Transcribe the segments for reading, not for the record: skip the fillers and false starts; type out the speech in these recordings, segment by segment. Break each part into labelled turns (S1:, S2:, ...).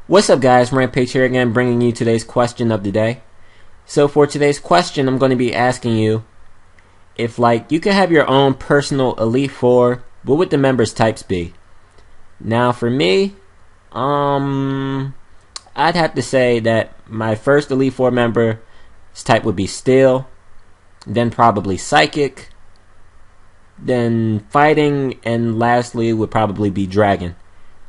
S1: What's up guys, Rampage here again bringing you today's question of the day. So for today's question I'm going to be asking you if you could have your own personal Elite Four, what would the members types be? Now for me, I'd have to say that my first Elite Four member's type would be Steel, then probably Psychic, then Fighting, and lastly would probably be Dragon.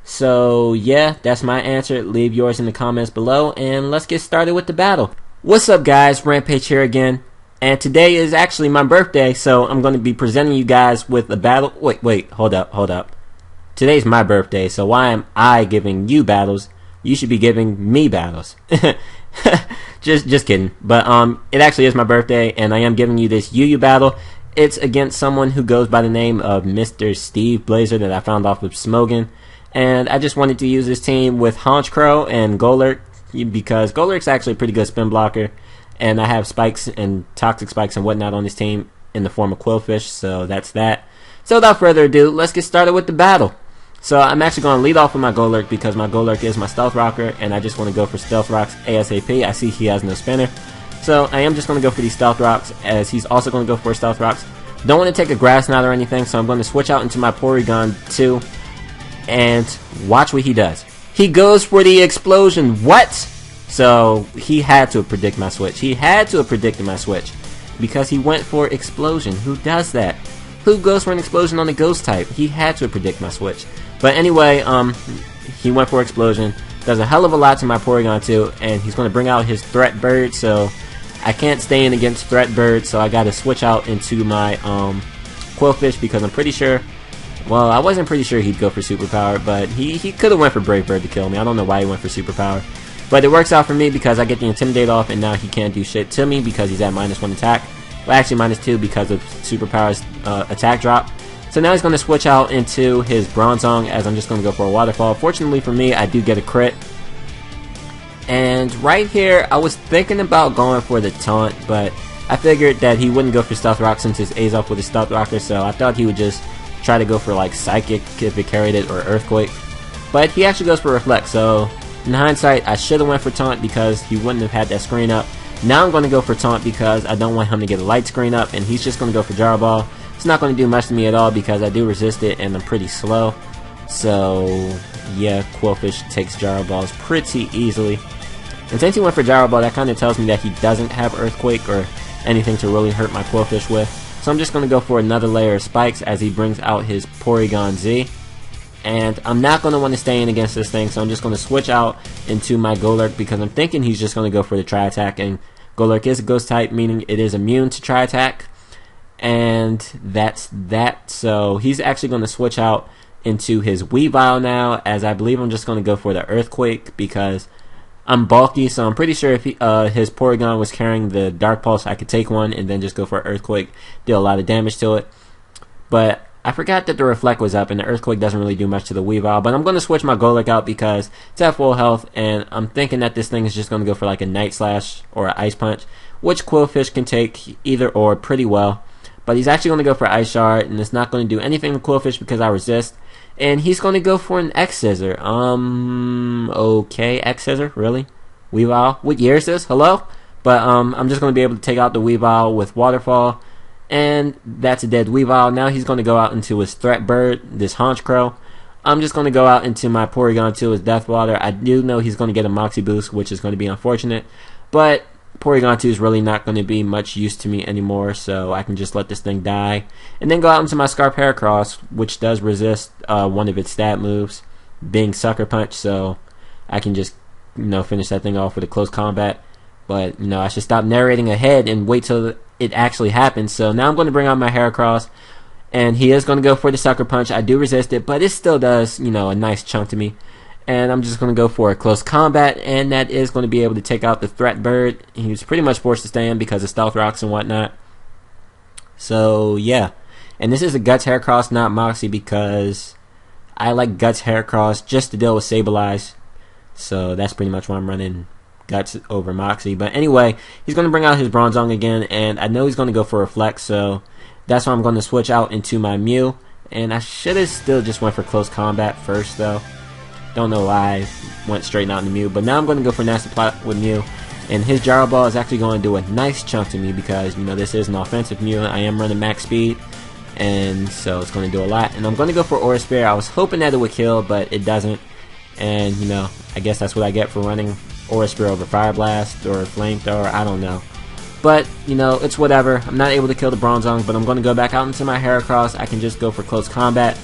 S1: So yeah, that's my answer. Leave yours in the comments below and let's get started with the battle. What's up guys, Rampage here again, and today is actually my birthday, so I'm going to be presenting you guys with a battle. Wait, hold up. Today's my birthday, so why am I giving you battles? You should be giving me battles. just kidding. But it actually is my birthday and I am giving you this UU battle. It's against someone who goes by the name of MrSteveblazer that I found off of Smogan. And I just wanted to use this team with Honchcrow and Golurk because Golurk's actually a pretty good spin blocker, and I have spikes and toxic spikes and whatnot on this team in the form of Quillfish, so that's that. So without further ado, let's get started with the battle. So I'm actually going to lead off with my Golurk because my Golurk is my stealth rocker and I just want to go for stealth rocks ASAP. I see he has no spinner, so I am just going to go for these stealth rocks as he's also going to go for stealth rocks. Don't want to take a grass knot or anything, so I'm going to switch out into my Porygon 2. And watch what he does. He goes for the explosion. What? So he had to predict my switch. He had to have predicted my switch because he went for explosion. Who does that? Who goes for an explosion on the ghost type? He had to predict my switch. But anyway, he went for explosion. Does a hell of a lot to my Porygon 2, and he's going to bring out his Threat Bird. So I can't stay in against Threat Bird, so I got to switch out into my Quillfish because I'm pretty sure. Well, I wasn't pretty sure he'd go for Superpower, but he could have went for Brave Bird to kill me. I don't know why he went for Superpower. But it works out for me because I get the Intimidate off, and now he can't do shit to me because he's at -1 attack. Well, actually -2 because of Superpower's attack drop. So now he's going to switch out into his Bronzong as I'm just going to go for a Waterfall. Fortunately for me, I do get a crit. And right here, I was thinking about going for the Taunt, but I figured that he wouldn't go for Stealth Rock since his A's off with his Stealth Rocker, so I thought he would just try to go for Psychic if it carried it, or Earthquake, but he actually goes for Reflect. So in hindsight, I should have went for Taunt because he wouldn't have had that screen up. Now I'm going to go for Taunt because I don't want him to get a light screen up, and he's just going to go for Gyro Ball. It's not going to do much to me at all because I do resist it and I'm pretty slow. So yeah, Quillfish takes Gyro Balls pretty easily, and since he went for Gyro Ball, that kind of tells me that he doesn't have Earthquake or anything to really hurt my Quillfish with. So I'm just going to go for another layer of spikes as he brings out his Porygon Z. And I'm not going to want to stay in against this thing, so I'm just going to switch out into my Golurk because I'm thinking he's just going to go for the Tri-Attack. And Golurk is a Ghost type, meaning it is immune to Tri-Attack. And that's that. So he's actually going to switch out into his Weavile now, as I believe I'm just going to go for the Earthquake because I'm bulky, so I'm pretty sure if his Porygon was carrying the Dark Pulse, I could take one and then just go for Earthquake, deal a lot of damage to it. But I forgot that the Reflect was up, and the Earthquake doesn't really do much to the Weavile. But I'm going to switch my Golurk out because it's at full health, and I'm thinking that this thing is just going to go for a Night Slash or an Ice Punch, which Quillfish can take either or pretty well. But he's actually going to go for Ice Shard, and it's not going to do anything to Quillfish because I resist. And he's going to go for an X-Scissor. Okay, X-Scissor? Really? Weavile? What year is this? Hello? But, I'm just going to be able to take out the Weavile with Waterfall. And that's a dead Weavile. Now he's going to go out into his Threat Bird, this Honchcrow. I'm just going to go out into my Porygon 2 as Death Water. I do know he's going to get a Moxie Boost, which is going to be unfortunate. But Porygon 2 is really not going to be much use to me anymore, so I can just let this thing die. And then go out into my Scarp Heracross, which does resist one of its stat moves, being Sucker Punch, so I can just finish that thing off with a close combat. But I should stop narrating ahead and wait till it actually happens. So now I'm going to bring out my Heracross, and he is going to go for the Sucker Punch. I do resist it, but it still does a nice chunk to me. And I'm just going to go for a close combat, and that is going to be able to take out the Threat Bird. He was pretty much forced to stay in because of Stealth Rocks and whatnot. So yeah, and this is a Guts Heracross, not Moxie, because I like Guts Heracross just to deal with Sableye. So that's pretty much why I'm running Guts over Moxie. But anyway, he's going to bring out his Bronzong again, and I know he's going to go for Reflect, so that's why I'm going to switch out into my Mew. And I should have still just went for close combat first, though. Don't know why I went straight out into Mew, but now I'm going to go for Nasty Plot with Mew. And his Gyro Ball is actually going to do a nice chunk to me because, you know, this is an offensive Mew. I am running max speed, and so it's going to do a lot. And I'm going to go for Aura Sphere. I was hoping that it would kill, but it doesn't. And, you know, I guess that's what I get for running Aura Sphere over Fire Blast or Flamethrower. I don't know. But, you know, it's whatever. I'm not able to kill the Bronzong, but I'm going to go back out into my Heracross. I can just go for close combat.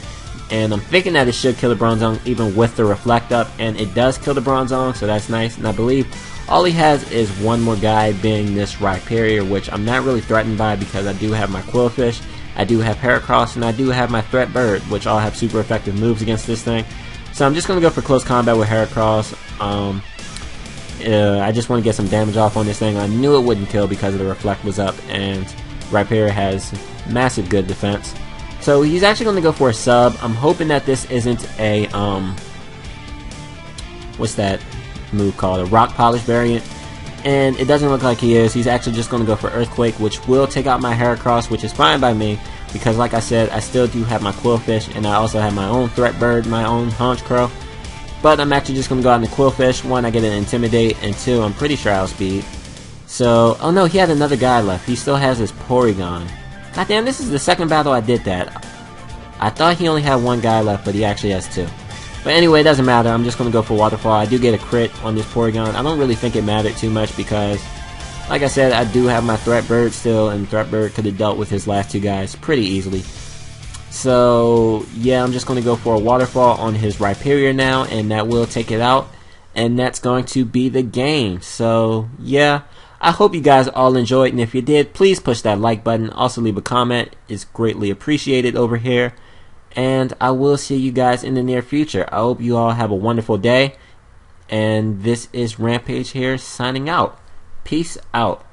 S1: And I'm thinking that it should kill the Bronzong even with the Reflect up. And it does kill the Bronzong, so that's nice. And I believe all he has is one more guy, being this Rhyperior, which I'm not really threatened by because I do have my Quillfish, I do have Heracross, and I do have my Threat Bird, which all have super effective moves against this thing. So I'm just going to go for close combat with Heracross. I just want to get some damage off on this thing. I knew it wouldn't kill because the Reflect was up, and Rhyperior has massive good defense. So he's actually going to go for a sub. I'm hoping that this isn't a, what's that move called? A Rock Polish variant. And it doesn't look like he is. He's actually just going to go for Earthquake, which will take out my Heracross, which is fine by me. Because like I said, I still do have my Quillfish, and I also have my own Threat Bird, my own Haunch Crow. But I'm actually just going to go out in the Quillfish. One, I get an Intimidate, and two, I'm pretty sure I'll speed. So, oh no, he had another guy left. He still has his Porygon. God damn, this is the second battle I did that. I thought he only had one guy left, but he actually has two. But anyway, it doesn't matter. I'm just going to go for Waterfall. I do get a crit on this Porygon. I don't really think it mattered too much because, like I said, I do have my Threat Bird still, and Threat Bird could have dealt with his last two guys pretty easily. So, yeah, I'm just going to go for a Waterfall on his Rhyperior now, and that will take it out. And that's going to be the game. So, yeah, I hope you guys all enjoyed, and if you did, please push that like button. Also, leave a comment. It's greatly appreciated over here. And I will see you guys in the near future. I hope you all have a wonderful day. And this is Rampage here signing out. Peace out.